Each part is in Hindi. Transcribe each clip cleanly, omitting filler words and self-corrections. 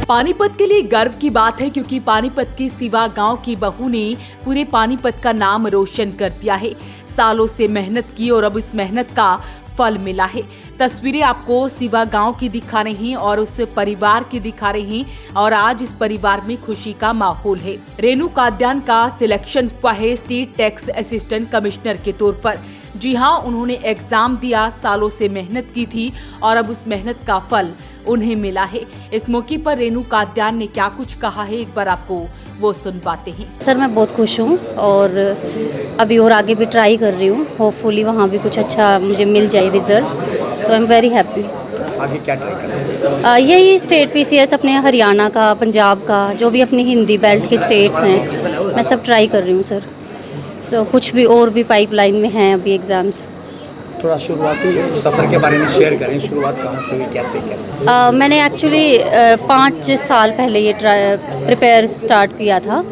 पानीपत के लिए गर्व की बात है क्योंकि पानीपत की सिवा गांव की बहू ने पूरे पानीपत का नाम रोशन कर दिया है। सालों से मेहनत की और अब इस मेहनत का फल मिला है। तस्वीरें आपको सिवा गांव की दिखा रही हैं और उस परिवार की दिखा रही हैं और आज इस परिवार में खुशी का माहौल है। रेणु काद्यान का सिलेक्शन हुआ है स्टेट टैक्स असिस्टेंट कमिश्नर के तौर पर। जी हां, उन्होंने एग्जाम दिया, सालों से मेहनत की थी और अब उस मेहनत का फल उन्हें मिला है। इस मौके पर रेणु काद्यान ने क्या कुछ कहा है, एक बार आपको वो सुनवाते हैं। सर, मैं बहुत खुश हूँ और अभी और आगे भी ट्राई कर रही हूँ। होपफुली वहाँ भी कुछ अच्छा मुझे मिल जाए result. So I am very happy. आगे क्या ट्राई करें? यही स्टेट पीसीएस अपने हरियाणा का, पंजाब का, जो भी अपनी हिंदी बेल्ट के स्टेट्स हैं, मैं सब ट्राई कर रही हूँ सर। सो कुछ भी और भी पाइपलाइन में हैं अभी एग्ज़ाम्स। थोड़ा शुरुआती सफ़र के बारे में शेयर करें। शुरुआत कहाँ से हुई, कैसे? मैंने एक्चुअली 5 साल पहले ये प्रिपेयर स्टार्ट किया था,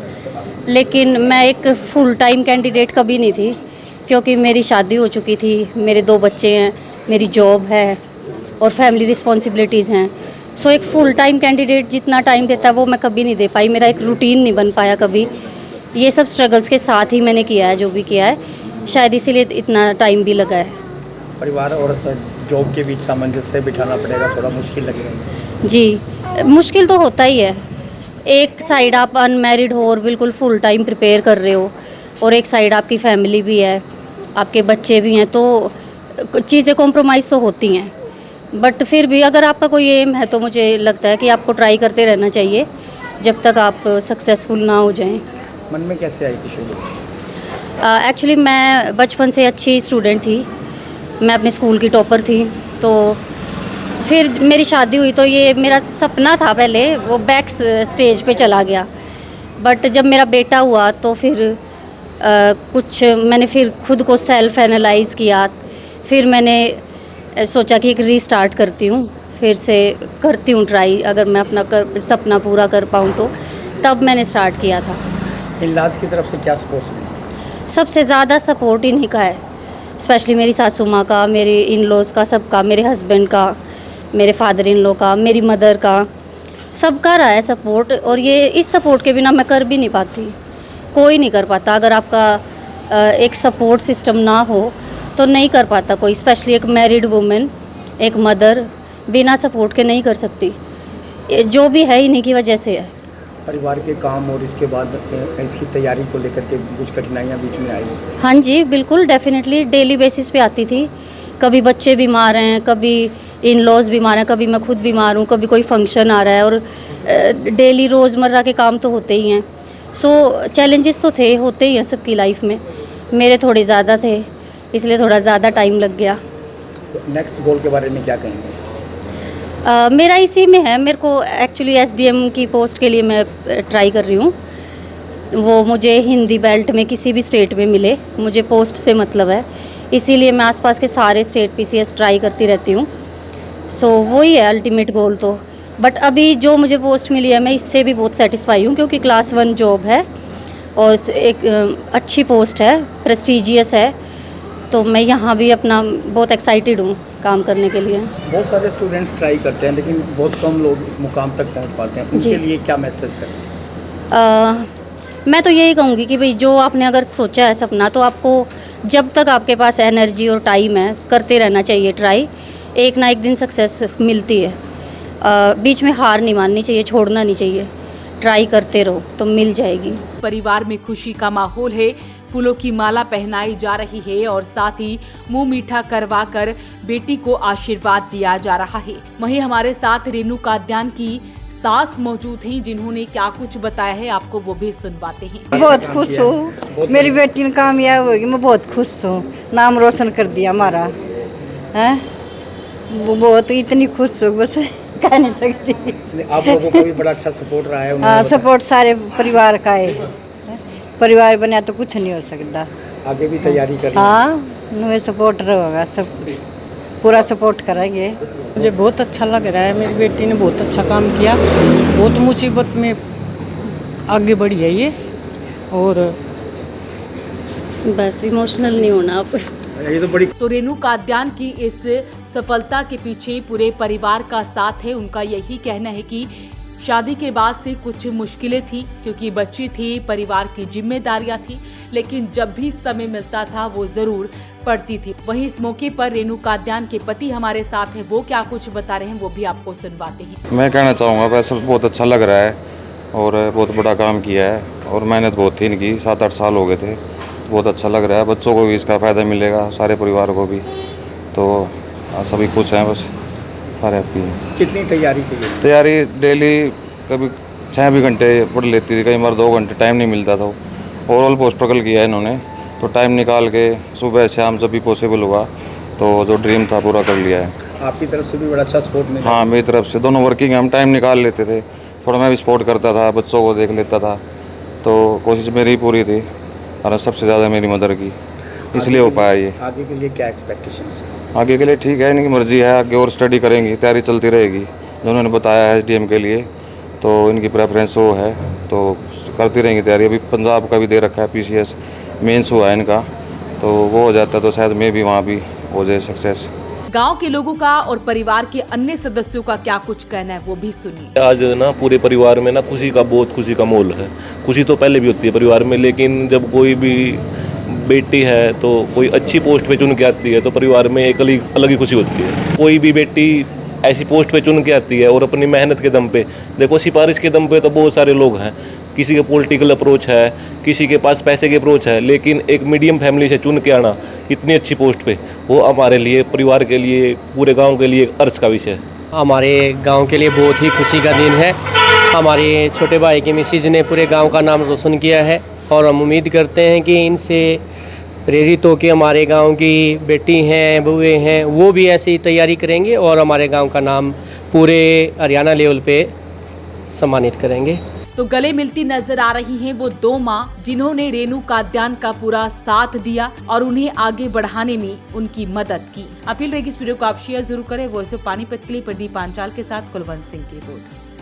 लेकिन मैं एक फुल टाइम कैंडिडेट कभी नहीं थी क्योंकि मेरी शादी हो चुकी थी, मेरे 2 बच्चे हैं, मेरी जॉब है और फैमिली रिस्पॉन्सिबिलिटीज़ हैं। सो एक फुल टाइम कैंडिडेट जितना टाइम देता है वो मैं कभी नहीं दे पाई। मेरा एक रूटीन नहीं बन पाया कभी। ये सब स्ट्रगल्स के साथ ही मैंने किया है जो भी किया है, शायद इसीलिए इतना टाइम भी लगा है। परिवार और जॉब के बीच सामंजस्य बिठाना पड़ेगा, थोड़ा मुश्किल लगेगा। जी, मुश्किल तो होता ही है। एक साइड आप अनमैरिड हो और बिल्कुल फुल टाइम प्रिपेयर कर रहे हो और एक साइड आपकी फैमिली भी है, आपके बच्चे भी हैं, तो चीज़ें कॉम्प्रोमाइज़ तो होती हैं। बट फिर भी अगर आपका कोई एम है तो मुझे लगता है कि आपको ट्राई करते रहना चाहिए जब तक आप सक्सेसफुल ना हो जाएं। मन में कैसे आई थी शुरू? एक्चुअली मैं बचपन से अच्छी स्टूडेंट थी, मैं अपने स्कूल की टॉपर थी। तो फिर मेरी शादी हुई तो ये मेरा सपना था पहले, वो बैक स्टेज पे चला गया। बट जब मेरा बेटा हुआ तो फिर कुछ मैंने फिर खुद को सेल्फ एनालाइज़ किया। फिर मैंने सोचा कि एक रीस्टार्ट करती हूँ, फिर से करती हूँ ट्राई, अगर मैं अपना सपना पूरा कर पाऊँ तो। तब मैंने स्टार्ट किया था। इलाज की तरफ से क्या सपोर्ट मिला? सबसे ज़्यादा सपोर्ट इन्हीं का है, स्पेशली मेरी सासू माँ का, मेरे इन लॉज़ का, सबका, मेरे हस्बैंड का, मेरे फादर इन लॉ का, मेरी मदर का, सबका रहा है सपोर्ट। और ये इस सपोर्ट के बिना मैं कर भी नहीं पाती, कोई नहीं कर पाता। अगर आपका एक सपोर्ट सिस्टम ना हो तो नहीं कर पाता कोई, स्पेशली एक मैरिड वुमेन, एक मदर बिना सपोर्ट के नहीं कर सकती। जो भी है इन्हीं की वजह से है। परिवार के काम और इसके बाद इसकी तैयारी को लेकर के कुछ कठिनाइयाँ बीच में आई? हाँ जी, बिल्कुल, डेफिनेटली डेली बेसिस पे आती थी। कभी बच्चे बीमार हैं, कभी इन लॉज बीमार हैं, कभी मैं खुद बीमार हूँ, कभी कोई फंक्शन आ रहा है, और डेली रोज़मर्रा के काम तो होते ही हैं। सो चैलेंजेस तो थे, होते ही हैं सबकी लाइफ में। मेरे थोड़े ज़्यादा थे, इसलिए थोड़ा ज़्यादा टाइम लग गया। तो नेक्स्ट गोल के बारे में क्या कहेंगे? मेरा इसी में है। मेरे को एक्चुअली एसडीएम की पोस्ट के लिए मैं ट्राई कर रही हूँ। वो मुझे हिंदी बेल्ट में किसी भी स्टेट में मिले, मुझे पोस्ट से मतलब है, इसीलिए मैं आसपास के सारे स्टेट पीसीएस ट्राई करती रहती हूँ। सो वही है अल्टीमेट गोल तो। बट अभी जो मुझे पोस्ट मिली है मैं इससे भी बहुत सेटिस्फाई हूँ क्योंकि क्लास 1 जॉब है और एक अच्छी पोस्ट है, प्रेस्टीजियस है। तो मैं यहाँ भी अपना बहुत एक्साइटेड हूँ काम करने के लिए। बहुत सारे स्टूडेंट्स ट्राई करते हैं लेकिन बहुत कम लोग इस मुकाम तक पहुँच पाते हैं, उनके लिए क्या मैसेज करें? मैं तो यही कहूँगी कि भाई जो आपने अगर सोचा है सपना, तो आपको जब तक आपके पास एनर्जी और टाइम है करते रहना चाहिए ट्राई। एक ना एक दिन सक्सेस मिलती है। बीच में हार नहीं माननी चाहिए, छोड़ना नहीं चाहिए, ट्राई करते रहो तो मिल जाएगी। परिवार में खुशी का माहौल है, फूलों की माला पहनाई जा रही है और साथ ही मुंह मीठा करवाकर बेटी को आशीर्वाद दिया जा रहा है। वहीं हमारे साथ रेणु काद्यान की सास मौजूद हैं जिन्होंने क्या कुछ बताया है, आपको वो भी सुनवाते हैं। बहुत खुश हूँ, मेरी बेटी ने कामयाब होगी, मैं बहुत खुश हूँ। नाम रोशन कर दिया हमारा, है बहुत, इतनी खुश हूँ बस कह नहीं सकती। आप लोगों को भी बड़ा अच्छा सपोर्ट रहा है? हाँ, सपोर्ट सारे परिवार का है। परिवार बना तो कुछ नहीं हो सकता। आगे भी तैयारी कर रही हैं? हाँ, मुझे सपोर्ट रहेगा, सब पूरा सपोर्ट करेंगे। मुझे बहुत अच्छा लग रहा है, मेरी बेटी ने बहुत अच्छा काम किया, बहुत मुसीबत में आगे बढ़ी है ये। और बस इमोशनल नहीं होना आप। ये तो बड़ी। तो रेणु काद्यान की इस सफलता के पीछे पूरे परिवार का साथ है। उनका यही कहना है कि शादी के बाद से कुछ मुश्किलें थी क्योंकि बच्ची थी, परिवार की जिम्मेदारियां थी, लेकिन जब भी समय मिलता था वो जरूर पढ़ती थी। वहीं इस मौके पर रेणु काद्यान के पति हमारे साथ हैं, वो क्या कुछ बता रहे हैं वो भी आपको सुनवाते हैं। मैं कहना चाहूँगा वैसे बहुत अच्छा लग रहा है और बहुत बड़ा काम किया है और मेहनत बहुत थी इनकी, 7-8 साल हो गए थे। बहुत अच्छा लग रहा है, बच्चों को भी इसका फ़ायदा मिलेगा, सारे परिवार को भी, तो सभी खुश हैं, बस सारे हैप्पी हैं। कितनी तैयारी की गई? तैयारी डेली कभी 6 भी घंटे पढ़ लेती थी, कई बार 2 घंटे, टाइम नहीं मिलता था। ओवरऑल बहुत स्ट्रगल किया है इन्होंने, तो टाइम निकाल के सुबह शाम जब भी पॉसिबल हुआ तो जो ड्रीम था पूरा कर लिया है। आपकी तरफ से भी बड़ा अच्छा सपोर्ट मिला? हाँ, मेरी तरफ से, दोनों वर्किंग, हम टाइम निकाल लेते थे, थोड़ा मैं भी सपोर्ट करता था, बच्चों को देख लेता था, तो कोशिश मेरी पूरी थी और सबसे ज़्यादा मेरी मदर की, इसलिए हो पाया ये। आगे के लिए क्या एक्सपेक्टेशंस है? आगे के लिए ठीक है, इनकी मर्जी है, आगे और स्टडी करेंगी, तैयारी चलती रहेगी। जो उन्होंने बताया है SDM के लिए, तो इनकी प्रेफरेंस वो है, तो करती रहेंगी तैयारी। अभी पंजाब का भी दे रखा है, PCS मेंस हुआ है इनका, तो वो हो जाता है तो शायद मैं भी वहाँ भी हो जाए सक्सेस। गांव के लोगों का और परिवार के अन्य सदस्यों का क्या कुछ कहना है वो भी सुनिए। आज ना पूरे परिवार में ना बहुत खुशी का माहौल है। खुशी तो पहले भी होती है परिवार में, लेकिन जब कोई भी बेटी है तो कोई अच्छी पोस्ट पे चुन के आती है तो परिवार में एक अलग ही खुशी होती है। कोई भी बेटी ऐसी पोस्ट पे चुन के आती है और अपनी मेहनत के दम पे, देखो सिफारिश के दम पे तो बहुत सारे लोग हैं, किसी के पॉलिटिकल अप्रोच है, किसी के पास पैसे के अप्रोच है, लेकिन एक मीडियम फैमिली से चुन के आना इतनी अच्छी पोस्ट पे, वो हमारे लिए, परिवार के लिए, पूरे गांव के लिए अर्ज का विषय है। हमारे गांव के लिए बहुत ही खुशी का दिन है। हमारे छोटे भाई की मिसेज ने पूरे गांव का नाम रोशन किया है और हम उम्मीद करते हैं कि इनसे प्रेरित होकर हमारे गांव की बेटी हैं, बहुएं हैं, वो भी ऐसी ही तैयारी करेंगे और हमारे गांव का नाम पूरे हरियाणा लेवल पे सम्मानित करेंगे। तो गले मिलती नजर आ रही हैं वो 2 माँ जिन्होंने रेणु काद्यान का पूरा साथ दिया और उन्हें आगे बढ़ाने में उनकी मदद की। अपील रहेगी इस वीडियो को आप शेयर जरूर करें। वॉइस ऑफ पानीपत के लिए प्रदीप पांचाल के साथ कुलवंत सिंह की रिपोर्ट।